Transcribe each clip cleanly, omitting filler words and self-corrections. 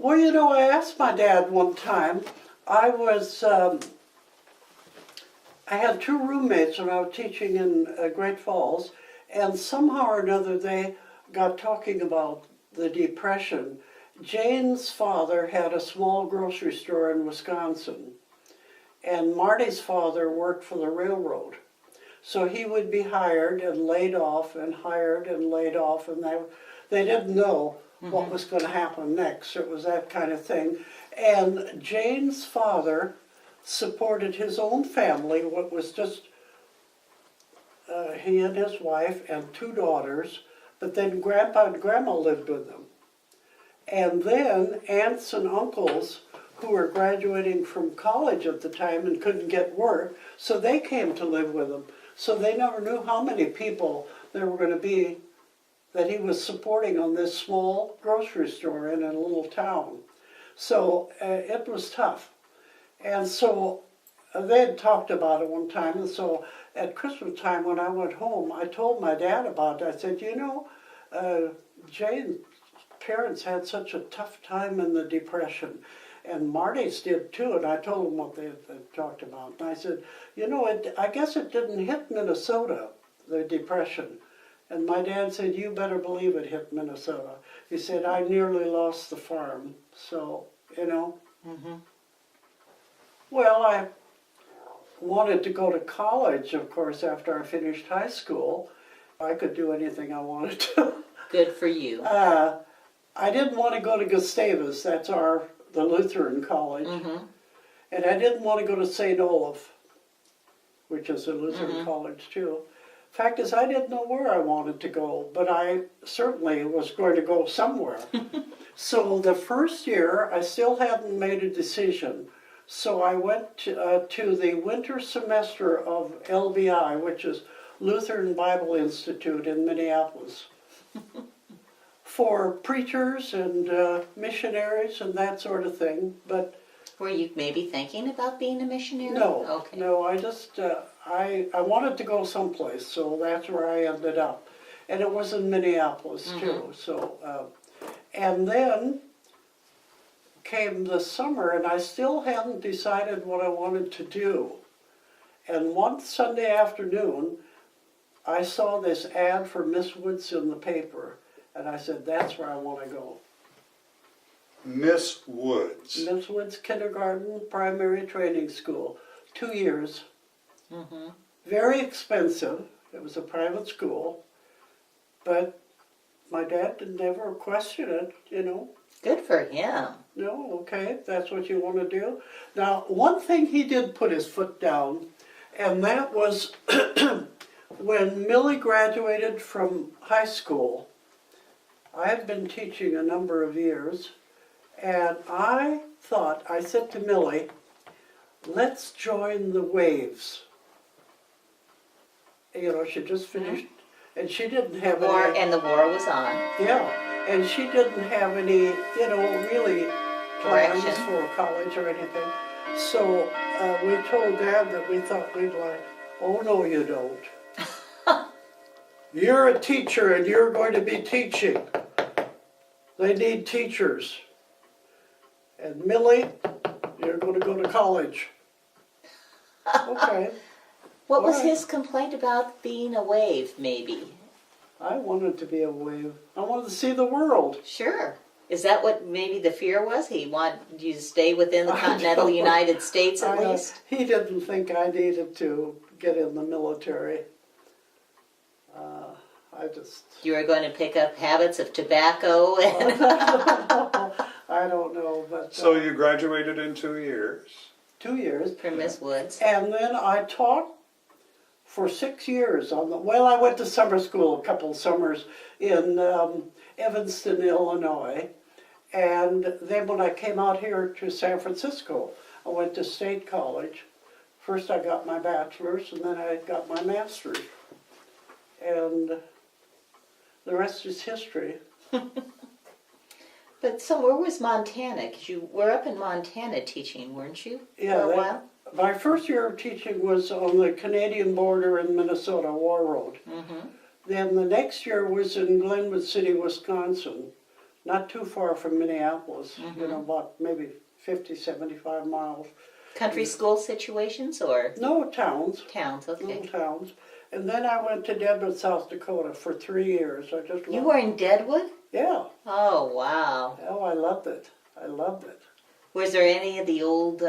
Well, you know, I asked my dad one time. I had two roommates when I was teaching in Great Falls, and somehow or another they got talking about the Depression. Jane's father had a small grocery store in Wisconsin, and Marty's father worked for the railroad. So he would be hired and laid off and hired and laid off, and they didn't know what was going to happen next. It was that kind of thing. And Jane's father supported his own family, what was just he and his wife and two daughters, but then Grandpa and Grandma lived with them. And then aunts and uncles who were graduating from college at the time and couldn't get work, so they came to live with them. So they never knew how many people there were going to be that he was supporting on this small grocery store in a little town. So it was tough. And so they had talked about it one time, and so at Christmas time when I went home, I told my dad about it. I said, you know, Jane's parents had such a tough time in the Depression, and Marty's did too, and I told him what they had talked about. And I said, you know, I guess it didn't hit Minnesota, the Depression. And my dad said, you better believe it hit Minnesota. He said, I nearly lost the farm. So, you know. Well, I wanted to go to college, of course, after I finished high school. I could do anything I wanted to. Good for you. I didn't want to go to Gustavus, that's the Lutheran College. And I didn't want to go to St. Olaf, which is a Lutheran college too. Fact is, I didn't know where I wanted to go, but I certainly was going to go somewhere. So the first year, I still hadn't made a decision. So I went to the winter semester of LBI, which is Lutheran Bible Institute in Minneapolis, for preachers and missionaries and that sort of thing. But were you maybe thinking about being a missionary? no, okay. no, I just, I wanted to go someplace, so that's where I ended up. And it was in Minneapolis too, so, and then came the summer and I still hadn't decided what I wanted to do. And one Sunday afternoon, I saw this ad for Miss Woods in the paper, and I said, that's where I want to go. Miss Woods. Miss Woods Kindergarten Primary Training School, 2 years. Very expensive. It was a private school, but my dad didn't ever question it, you know. Good for him. No, okay, if that's what you want to do. Now, one thing he did put his foot down, and that was when Millie graduated from high school. I had been teaching a number of years, and I said to Millie, let's join the Waves. You know, she just finished, and she didn't have any... And the war was on. Yeah, and she didn't have any, you know, really plans Direction. for college or anything. So we told Dad that we thought we'd like, oh no you don't. You're a teacher and you're going to be teaching. They need teachers. And Millie, you're going to go to college. Okay. What was Alright. his complaint about being a wave, maybe? I wanted to be a wave. I wanted to see the world. Sure. Is that what maybe the fear was? He wanted you to stay within the I continental don't- United States at least? He didn't think I needed to get in the military. I just... You were going to pick up habits of tobacco and... I don't know, but... So you graduated in 2 years. 2 years. from Miss Woods. And then I taught for 6 years on the... Well, I went to summer school a couple of summers in Evanston, Illinois. And then when I came out here to San Francisco, I went to State College. First I got my bachelor's, and then I got my master's. And the rest is history. But so where was Montana? Because you were up in Montana teaching, weren't you? Yeah, for a while? my first year of teaching was on the Canadian border in Minnesota, Warroad. Then the next year was in Glenwood City, Wisconsin. not too far from Minneapolis, you know, about maybe 50, 75 miles. Country school situations or No, towns, towns? Okay. little towns. And then I went to Deadwood, South Dakota for 3 years. I just You loved were in Deadwood? Yeah. Oh, wow. Oh, I loved it. I loved it. Was there any of the old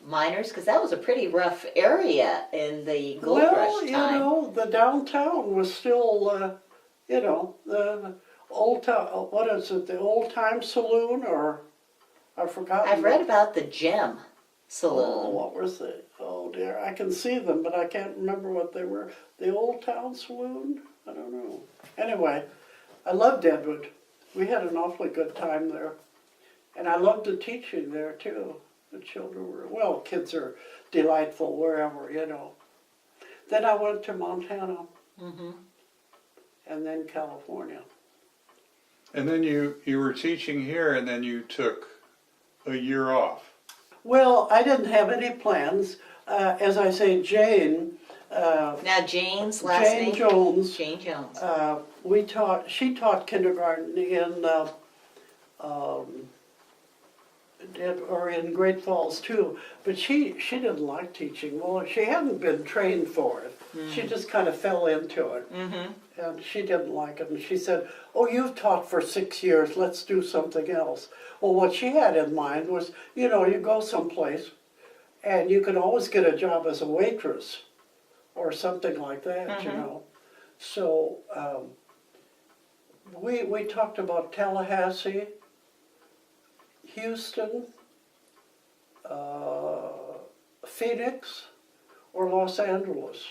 miners? Because that was a pretty rough area in the gold Well, rush you time. know, the downtown was still, you know, the old town, what is it, the old time saloon, or I forgot. I've read about the Gem Oh, Saloon. what was it? Oh dear, I can see them, but I can't remember what they were. The Old Town Saloon? I don't know. Anyway, I loved Deadwood. We had an awfully good time there. And I loved the teaching there too. The children were, well, kids are delightful wherever, you know. Then I went to Montana. Mm-hmm. And then California. And then you were teaching here, and then you took a year off. Well, I didn't have any plans. As I say, Jane. Now Jane's last Jane name? Jones. Jane Jones. She taught kindergarten in Great Falls too, but she didn't like teaching. Well, she hadn't been trained for it. She just kind of fell into it. Mm-hmm. And she didn't like it, and she said, "Oh, you've taught for 6 years, let's do something else." Well, what she had in mind was, you know, you go someplace, and you can always get a job as a waitress, or something like that, you know. So, we talked about Tallahassee, Houston, Phoenix, or Los Angeles.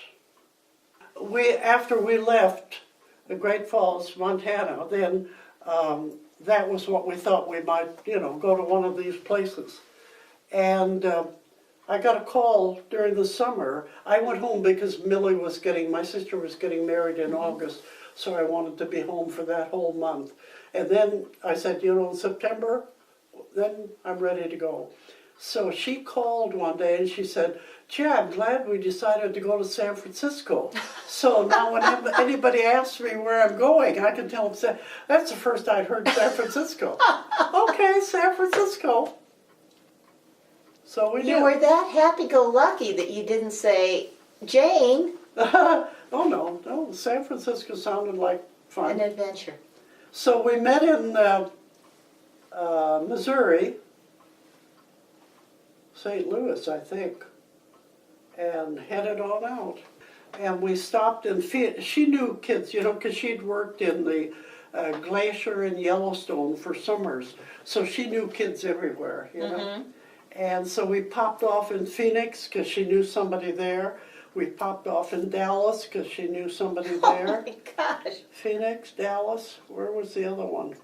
After we left the Great Falls, Montana, then that was what we thought we might, you know, go to one of these places. And I got a call during the summer. I went home because my sister was getting married in August, so I wanted to be home for that whole month. And then I said, you know, in September, then I'm ready to go. So she called one day and she said, "Gee, I'm glad we decided to go to San Francisco." So now when anybody asks me where I'm going, I can tell them, that's the first I'd heard San Francisco. Okay, San Francisco. So we did. You were that happy-go-lucky that you didn't say, Jane, Oh, no, San Francisco sounded like fun. an adventure. So we met in Missouri, St. Louis, I think, and headed on out. And we stopped in Phoenix. She knew kids, you know, because she'd worked in the glacier in Yellowstone for summers. So she knew kids everywhere, you know. And so we popped off in Phoenix because she knew somebody there. We popped off in Dallas because she knew somebody there. Oh my gosh. Phoenix, Dallas, where was the other one?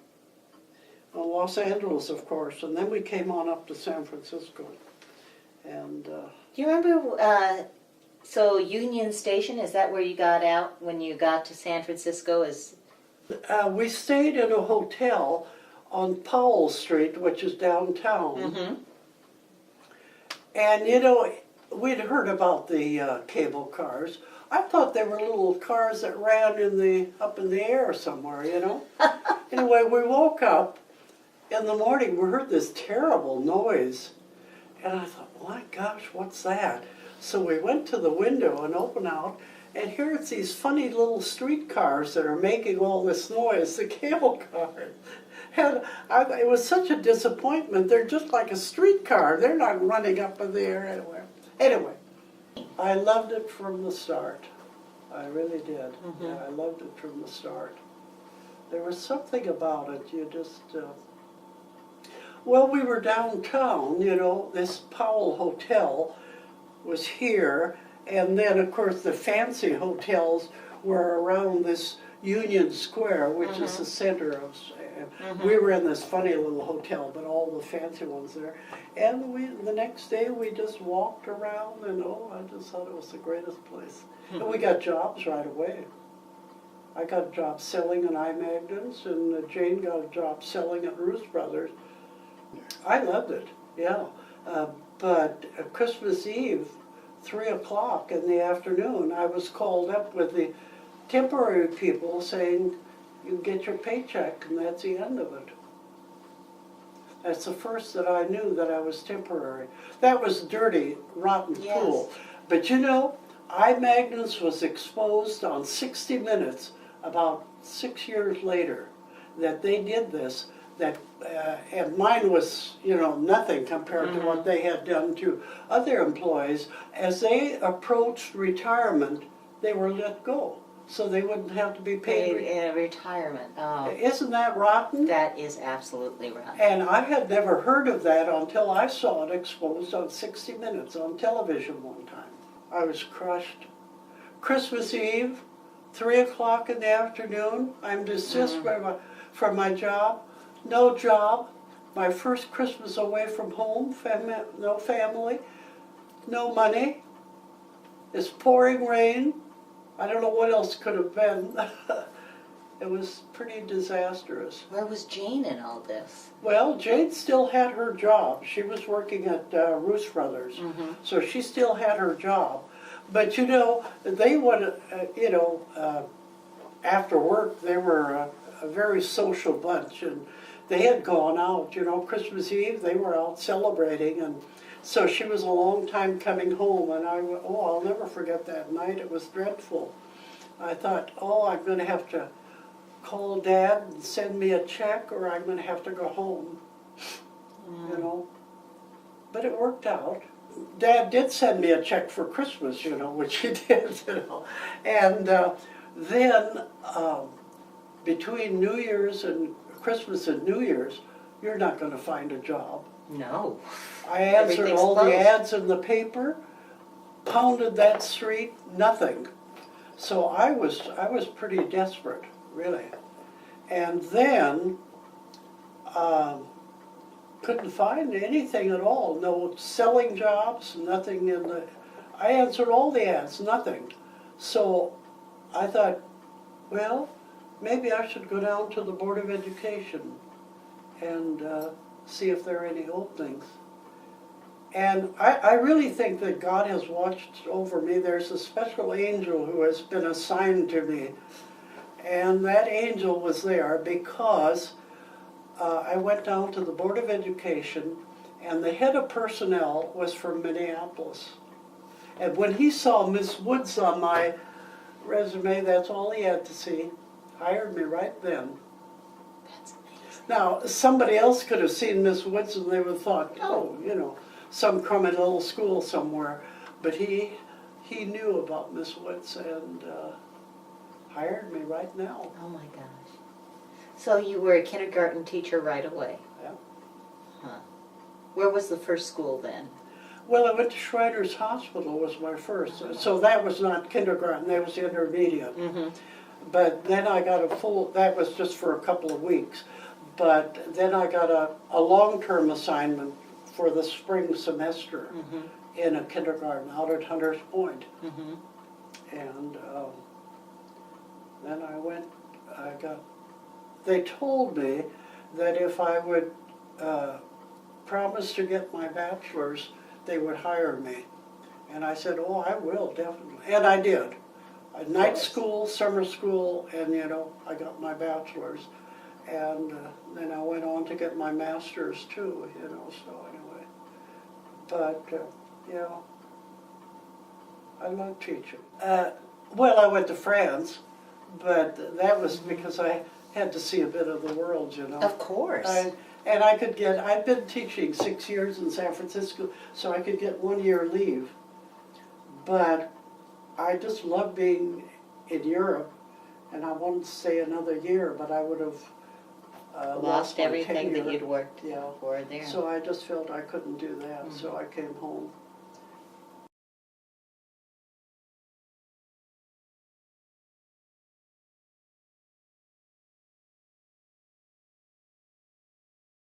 Well, Los Angeles, of course, and then we came on up to San Francisco. And Do you remember, so Union Station, is that where you got out when you got to San Francisco? we stayed in a hotel on Powell Street, which is downtown. And, you know, we'd heard about the cable cars. I thought they were little cars that ran up in the air somewhere, you know. Anyway, we woke up in the morning, we heard this terrible noise. And I thought, my gosh, what's that? So we went to the window and opened out, and here it's these funny little streetcars that are making all this noise, the cable cars. And it was such a disappointment. They're just like a streetcar. They're not running up in the air anywhere. Anyway, I loved it from the start. I really did. Yeah, I loved it from the start. There was something about it. You just... Well, we were downtown, you know, this Powell Hotel was here, and then, of course, the fancy hotels were around this Union Square, which is the center of... We were in this funny little hotel, but all the fancy ones there. And the next day, we just walked around, and I just thought it was the greatest place. And we got jobs right away. I got a job selling in I-Magnums, and Jane got a job selling at Ruth Brothers. I loved it, yeah. But Christmas Eve, 3 o'clock in the afternoon, I was called up with the temporary people saying, you get your paycheck, and that's the end of it. That's the first that I knew that I was temporary. That was dirty, rotten Yes. pool. But you know, I. Magnus was exposed on 60 Minutes about 6 years later that they did this. And mine was, you know, nothing compared to what they had done to other employees. As they approached retirement, they were let go, so they wouldn't have to be paid. Retirement. Oh, Isn't that rotten? that is absolutely rotten. And I had never heard of that until I saw it exposed on 60 Minutes on television one time. I was crushed. Christmas Eve, 3 o'clock in the afternoon, I'm dismissed from my job. No job. My first Christmas away from home, no family, no money. It's pouring rain. I don't know what else could have been. It was pretty disastrous. Where was Jane in all this? Well, Jane still had her job. She was working at Roos Brothers, so she still had her job. But you know, they would, after work, they were a very social bunch, and they had gone out. You know, Christmas Eve, they were out celebrating, and so she was a long time coming home, and I'll never forget that night. It was dreadful. I thought, I'm going to have to call Dad and send me a check, or I'm going to have to go home, you know. But it worked out. Dad did send me a check for Christmas, you know, which he did, you know. And then between New Year's and Christmas and New Year's, you're not going to find a job. No. I answered Everything's all the closed. ads in the paper, pounded that street, nothing. So I was pretty desperate, really. And then couldn't find anything at all. No selling jobs, nothing in the. I answered all the ads, nothing. So I thought, well, maybe I should go down to the Board of Education and see if there are any openings. And I really think that God has watched over me. There's a special angel who has been assigned to me. And that angel was there because I went down to the Board of Education, and the head of personnel was from Minneapolis. And when he saw Miss Woods on my resume, that's all he had to see. Hired me right then. That's amazing. Now, somebody else could have seen Miss Woods and they would have thought, you know, some crummy little school somewhere. But he knew about Miss Woods and hired me right now. Oh my gosh. So you were a kindergarten teacher right away? Yeah. Huh. Where was the first school then? Well, I went to Schreider's Hospital was my first. So that was not kindergarten, that was intermediate. Mm-hmm. But then I got that was just for a couple of weeks. But then I got a long-term assignment for the spring semester in a kindergarten out at Hunters Point. And then they told me that if I would promise to get my bachelor's, they would hire me. And I said, I will, definitely. And I did. Night school, summer school, and I got my bachelor's. And then I went on to get my master's too, so anyway. But, I love teaching. Well, I went to France, but that was because I had to see a bit of the world, Of course. And I'd been teaching 6 years in San Francisco, so I could get 1 year leave. But I just loved being in Europe, and I wanted to stay another year, but I would have Lost my everything tenure. that you'd worked Yeah. for there. So I just felt I couldn't do that, so I came home.